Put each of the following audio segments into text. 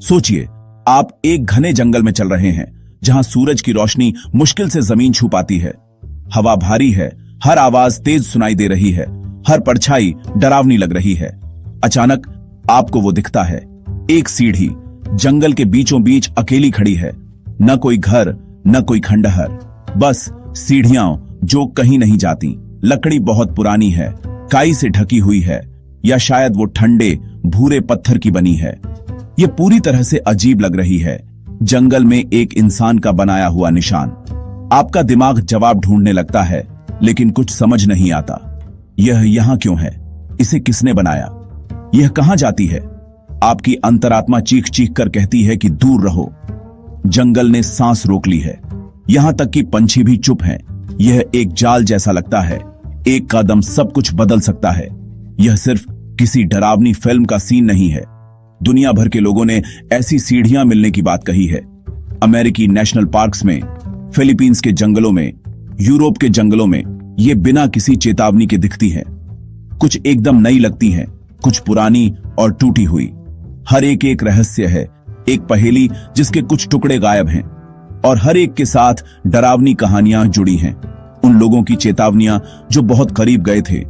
सोचिए, आप एक घने जंगल में चल रहे हैं जहां सूरज की रोशनी मुश्किल से जमीन छू पाती है। हवा भारी है, हर आवाज तेज सुनाई दे रही है, हर परछाई डरावनी लग रही है। अचानक आपको वो दिखता है, एक सीढ़ी जंगल के बीचों बीच अकेली खड़ी है। न कोई घर, न कोई खंडहर, बस सीढ़ियां जो कहीं नहीं जाती। लकड़ी बहुत पुरानी है, काई से ढकी हुई है, या शायद वो ठंडे भूरे पत्थर की बनी है। ये पूरी तरह से अजीब लग रही है, जंगल में एक इंसान का बनाया हुआ निशान। आपका दिमाग जवाब ढूंढने लगता है, लेकिन कुछ समझ नहीं आता। यह यहां क्यों है? इसे किसने बनाया? यह कहां जाती है? आपकी अंतरात्मा चीख चीख कर कहती है कि दूर रहो। जंगल ने सांस रोक ली है, यहां तक कि पंछी भी चुप हैं। यह एक जाल जैसा लगता है, एक कदम सब कुछ बदल सकता है। यह सिर्फ किसी डरावनी फिल्म का सीन नहीं है। दुनिया भर के लोगों ने ऐसी सीढ़ियां मिलने की बात कही है। अमेरिकी नेशनल पार्क्स में, फिलीपींस के जंगलों में, यूरोप के जंगलों में ये बिना किसी चेतावनी के दिखती है। कुछ एकदम नई लगती हैं, कुछ पुरानी और टूटी हुई। हर एक रहस्य है, एक पहेली जिसके कुछ टुकड़े गायब हैं, और हर एक के साथ डरावनी कहानियां जुड़ी हैं। उन लोगों की चेतावनियां जो बहुत करीब गए थे।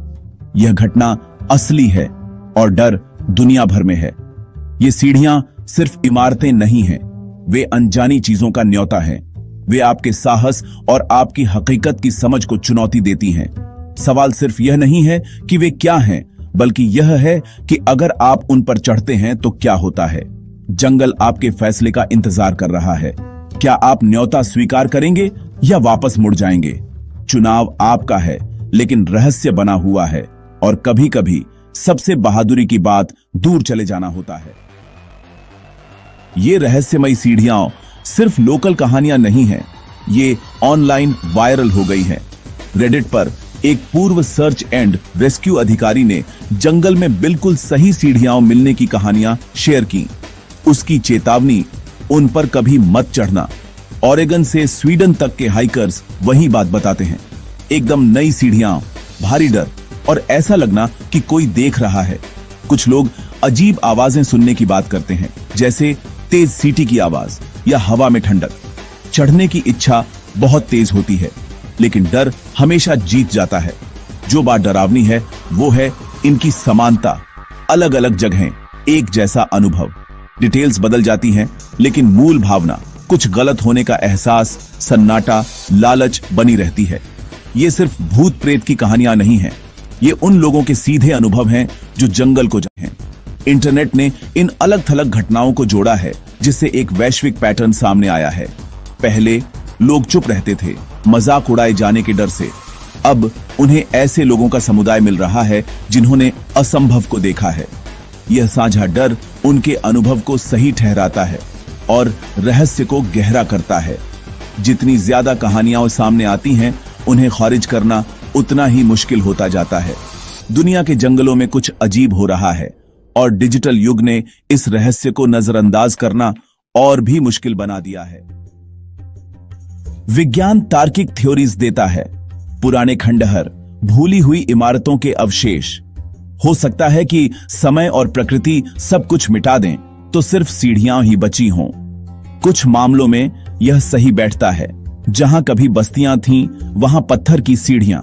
यह घटना असली है और डर दुनिया भर में है। ये सीढ़ियां सिर्फ इमारतें नहीं हैं, वे अनजानी चीजों का न्योता हैं। वे आपके साहस और आपकी हकीकत की समझ को चुनौती देती हैं। सवाल सिर्फ यह नहीं है कि वे क्या हैं, बल्कि यह है कि अगर आप उन पर चढ़ते हैं तो क्या होता है। जंगल आपके फैसले का इंतजार कर रहा है। क्या आप न्योता स्वीकार करेंगे या वापस मुड़ जाएंगे? चुनाव आपका है, लेकिन रहस्य बना हुआ है, और कभी कभी सबसे बहादुरी की बात दूर चले जाना होता है। ये रहस्यमयी सीढ़ियां सिर्फ लोकल कहानियां नहीं हैं, ये ऑनलाइन वायरल हो गई हैं। रेडिट पर एक पूर्व सर्च एंड रेस्क्यू अधिकारी ने जंगल में बिल्कुल सही सीढ़ियां मिलने की कहानियां शेयर की। उसकी चेतावनी, उन पर कभी मत चढ़ना। ओरेगन से स्वीडन तक के हाइकर्स वही बात बताते हैं। एकदम नई सीढ़ियां, भारी डर, और ऐसा लगना कि कोई देख रहा है। कुछ लोग अजीब आवाजें सुनने की बात करते हैं, जैसे तेज सीटी की आवाज या हवा में ठंडक। चढ़ने की इच्छा बहुत तेज होती है, लेकिन डर हमेशा जीत जाता है। जो बात डरावनी है वो है इनकी समानता। अलग अलग जगहें, एक जैसा अनुभव। डिटेल्स बदल जाती हैं, लेकिन मूल भावना, कुछ गलत होने का एहसास, सन्नाटा, लालच बनी रहती है। ये सिर्फ भूत प्रेत की कहानियां नहीं हैं, ये उन लोगों के सीधे अनुभव हैं जो जंगल को जाते हैं। इंटरनेट ने इन अलग थलग घटनाओं को जोड़ा है, जिससे एक वैश्विक पैटर्न सामने आया है। पहले लोग चुप रहते थे, मजाक उड़ाए जाने के डर से। अब उन्हें ऐसे लोगों का समुदाय मिल रहा है जिन्होंने असंभव को देखा है। यह साझा डर उनके अनुभव को सही ठहराता है और रहस्य को गहरा करता है। जितनी ज्यादा कहानियां सामने आती हैं, उन्हें खारिज करना उतना ही मुश्किल होता जाता है। दुनिया के जंगलों में कुछ अजीब हो रहा है, और डिजिटल युग ने इस रहस्य को नजरअंदाज करना और भी मुश्किल बना दिया है। विज्ञान तार्किक थ्योरीज देता है, पुराने खंडहर, भूली हुई इमारतों के अवशेष। हो सकता है कि समय और प्रकृति सब कुछ मिटा दें तो सिर्फ सीढ़ियां ही बची हों। कुछ मामलों में यह सही बैठता है, जहां कभी बस्तियां थीं, वहां पत्थर की सीढ़ियां।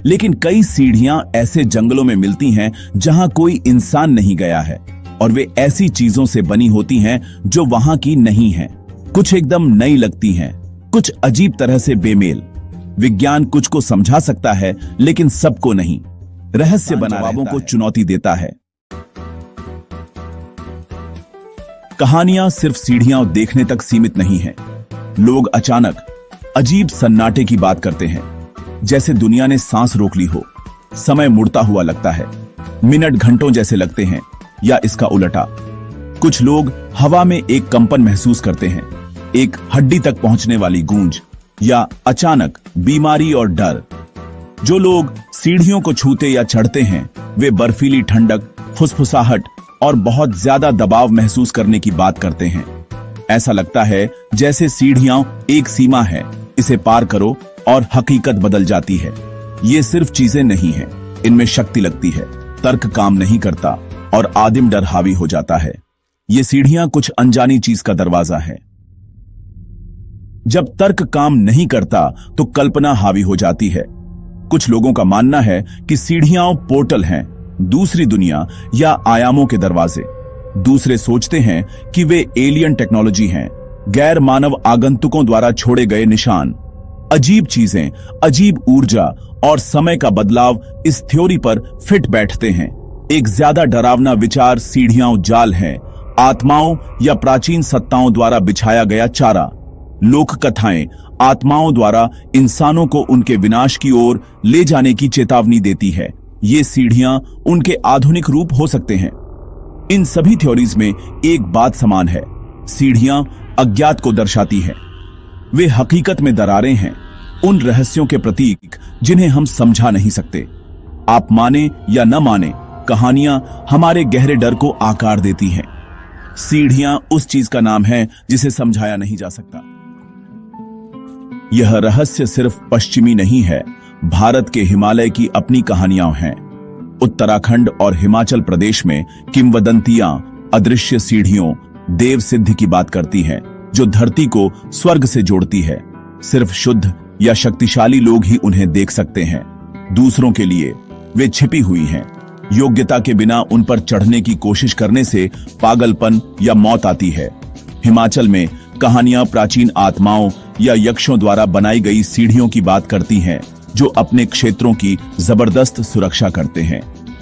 लेकिन कई सीढ़ियां ऐसे जंगलों में मिलती हैं जहां कोई इंसान नहीं गया है, और वे ऐसी चीजों से बनी होती हैं जो वहां की नहीं हैं। कुछ एकदम नई लगती हैं, कुछ अजीब तरह से बेमेल। विज्ञान कुछ को समझा सकता है, लेकिन सबको नहीं। रहस्य जवाबों को चुनौती देता है। कहानियां सिर्फ सीढ़ियां देखने तक सीमित नहीं हैं। लोग अचानक अजीब सन्नाटे की बात करते हैं, जैसे दुनिया ने सांस रोक ली हो। समय मुड़ता हुआ लगता है, मिनट घंटों जैसे लगते हैं, या इसका उलटा। कुछ लोग हवा में एक कंपन महसूस करते हैं, एक हड्डी तक पहुंचने वाली गूंज, या अचानक बीमारी और डर। जो लोग सीढ़ियों को छूते या चढ़ते हैं, वे बर्फीली ठंडक, फुसफुसाहट और बहुत ज्यादा दबाव महसूस करने की बात करते हैं। ऐसा लगता है जैसे सीढ़ियां एक सीमा है, इसे पार करो और हकीकत बदल जाती है। ये सिर्फ चीजें नहीं हैं, इनमें शक्ति लगती है, तर्क काम नहीं करता और आदिम डर हावी हो जाता है। ये सीढ़ियां कुछ अनजानी चीज का दरवाजा है। जब तर्क काम नहीं करता तो कल्पना हावी हो जाती है। कुछ लोगों का मानना है कि सीढ़ियां पोर्टल हैं, दूसरी दुनिया या आयामों के दरवाजे। दूसरे सोचते हैं कि वे एलियन टेक्नोलॉजी हैं, गैर मानव आगंतुकों द्वारा छोड़े गए निशान। अजीब चीजें, अजीब ऊर्जा और समय का बदलाव इस थ्योरी पर फिट बैठते हैं। एक ज्यादा डरावना विचार सीढ़ियां जाल हैं, आत्माओं या प्राचीन सत्ताओं द्वारा बिछाया गया चारा। लोक कथाएं आत्माओं द्वारा इंसानों को उनके विनाश की ओर ले जाने की चेतावनी देती है। ये सीढ़ियां उनके आधुनिक रूप हो सकते हैं। इन सभी थ्योरीज में एक बात समान है, सीढ़ियां अज्ञात को दर्शाती हैं। वे हकीकत में दरारें हैं, उन रहस्यों के प्रतीक जिन्हें हम समझा नहीं सकते। आप माने या न माने, कहानियां हमारे गहरे डर को आकार देती हैं। सीढ़ियां उस चीज का नाम है जिसे समझाया नहीं जा सकता। यह रहस्य सिर्फ पश्चिमी नहीं है, भारत के हिमालय की अपनी कहानियां हैं। उत्तराखंड और हिमाचल प्रदेश में किंवदंतियां अदृश्य सीढ़ियों, देव सिद्धि की बात करती हैं, जो धरती को स्वर्ग से जोड़ती है। सिर्फ शुद्ध या शक्तिशाली लोग ही उन्हें देख सकते हैं। दूसरों के लिए वे छिपी हुई हैं। योग्यता के बिना उन पर चढ़ने की कोशिश करने से पागलपन या मौत आती है। हिमाचल में कहानियां प्राचीन आत्माओं या यक्षों द्वारा बनाई गई सीढ़ियों की बात करती हैं, जो अपने क्षेत्रों की जबरदस्त सुरक्षा करते हैं।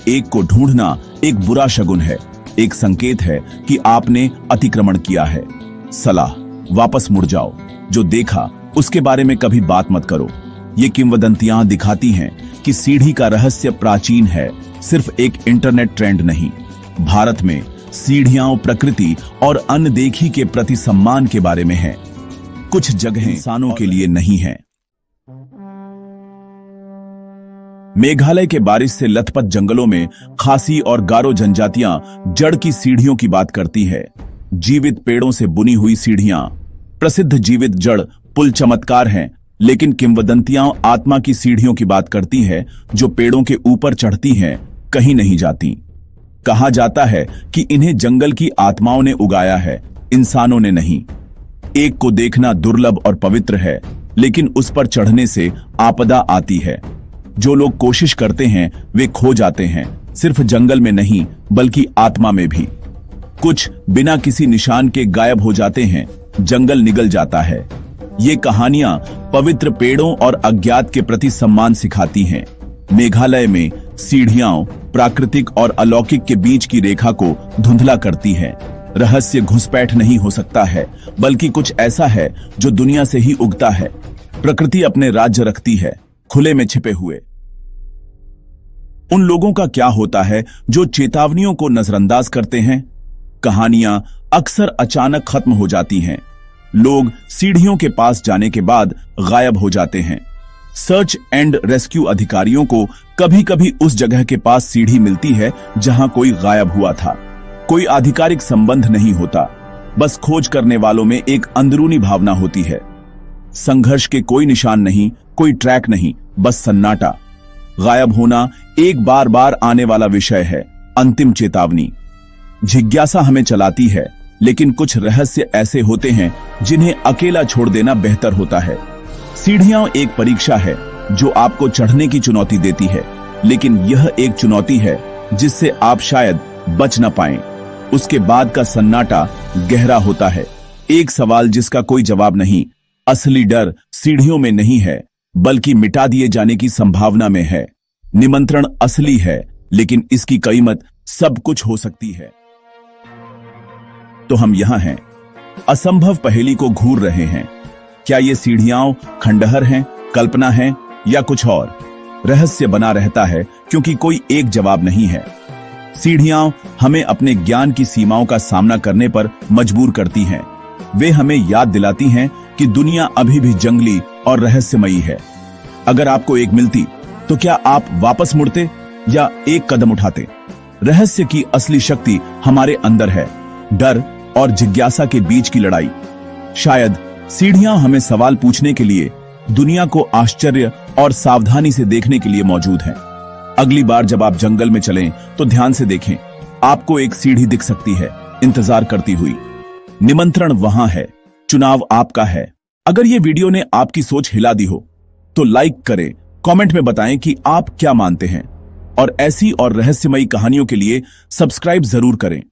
एक को ढूंढना एक बुरा शगुन है, एक संकेत है कि आपने अतिक्रमण किया है। सलाह, वापस मुड़ जाओ। जो देखा उसके बारे में कभी बात मत करो। ये किंवदंतियां दिखाती हैं कि सीढ़ी का रहस्य प्राचीन है, सिर्फ एक इंटरनेट ट्रेंड नहीं। भारत में सीढ़ियां प्रकृति और अनदेखी के प्रति सम्मान के बारे में है। कुछ जगहें इंसानों के लिए नहीं हैं। मेघालय के बारिश से लथपथ जंगलों में खासी और गारो जनजातियां जड़ की सीढ़ियों की बात करती है। जीवित पेड़ों से बुनी हुई सीढ़ियां, प्रसिद्ध जीवित जड़ पुल चमत्कार हैं, लेकिन किंवदंतियां आत्मा की सीढ़ियों की बात करती है, जो पेड़ों के ऊपर चढ़ती हैं, कहीं नहीं जाती। कहा जाता है कि इन्हें जंगल की आत्माओं ने उगाया है, इंसानों ने नहीं। एक को देखना दुर्लभ और पवित्र है, लेकिन उस पर चढ़ने से आपदा आती है। जो लोग कोशिश करते हैं वे खो जाते हैं, सिर्फ जंगल में नहीं बल्कि आत्मा में भी। कुछ बिना किसी निशान के गायब हो जाते हैं, जंगल निगल जाता है। ये कहानियां पवित्र पेड़ों और अज्ञात के प्रति सम्मान सिखाती हैं। मेघालय में सीढ़ियां प्राकृतिक और अलौकिक के बीच की रेखा को धुंधला करती है। रहस्य घुसपैठ नहीं हो सकता है, बल्कि कुछ ऐसा है जो दुनिया से ही उगता है। प्रकृति अपने राज्य रखती है, खुले में छिपे हुए। उन लोगों का क्या होता है जो चेतावनियों को नजरअंदाज करते हैं? कहानियां अक्सर अचानक खत्म हो जाती हैं। लोग सीढ़ियों के पास जाने के बाद गायब हो जाते हैं। सर्च एंड रेस्क्यू अधिकारियों को कभी कभी उस जगह के पास सीढ़ी मिलती है जहां कोई गायब हुआ था। कोई आधिकारिक संबंध नहीं होता, बस खोज करने वालों में एक अंदरूनी भावना होती है। संघर्ष के कोई निशान नहीं, कोई ट्रैक नहीं, बस सन्नाटा। गायब होना एक बार बार आने वाला विषय है, अंतिम चेतावनी। जिज्ञासा हमें चलाती है, लेकिन कुछ रहस्य ऐसे होते हैं जिन्हें अकेला छोड़ देना बेहतर होता है। सीढ़ियां एक परीक्षा है जो आपको चढ़ने की चुनौती देती है, लेकिन यह एक चुनौती है जिससे आप शायद बच न पाएं। उसके बाद का सन्नाटा गहरा होता है। एक सवाल जिसका कोई जवाब नहीं। असली डर सीढ़ियों में नहीं है, बल्कि मिटा दिए जाने की संभावना में है। निमंत्रण असली है, लेकिन इसकी कीमत सब कुछ हो सकती है। तो हम यहां हैं, असंभव पहेली को घूर रहे हैं। क्या ये सीढ़ियां खंडहर हैं, कल्पना है, या कुछ और? रहस्य बना रहता है क्योंकि कोई एक जवाब नहीं है। सीढ़ियां हमें अपने ज्ञान की सीमाओं का सामना करने पर मजबूर करती हैं। वे हमें याद दिलाती हैं कि दुनिया अभी भी जंगली और रहस्यमयी है। अगर आपको एक मिलती तो क्या आप वापस मुड़ते या एक कदम उठाते? रहस्य की असली शक्ति हमारे अंदर है, डर और जिज्ञासा के बीच की लड़ाई। शायद सीढ़ियां हमें सवाल पूछने के लिए, दुनिया को आश्चर्य और सावधानी से देखने के लिए मौजूद हैं। अगली बार जब आप जंगल में चलें तो ध्यान से देखें, आपको एक सीढ़ी दिख सकती है, इंतजार करती हुई। निमंत्रण वहां है, चुनाव आपका है। अगर ये वीडियो ने आपकी सोच हिला दी हो तो लाइक करें, कमेंट में बताएं कि आप क्या मानते हैं, और ऐसी और रहस्यमयी कहानियों के लिए सब्सक्राइब जरूर करें।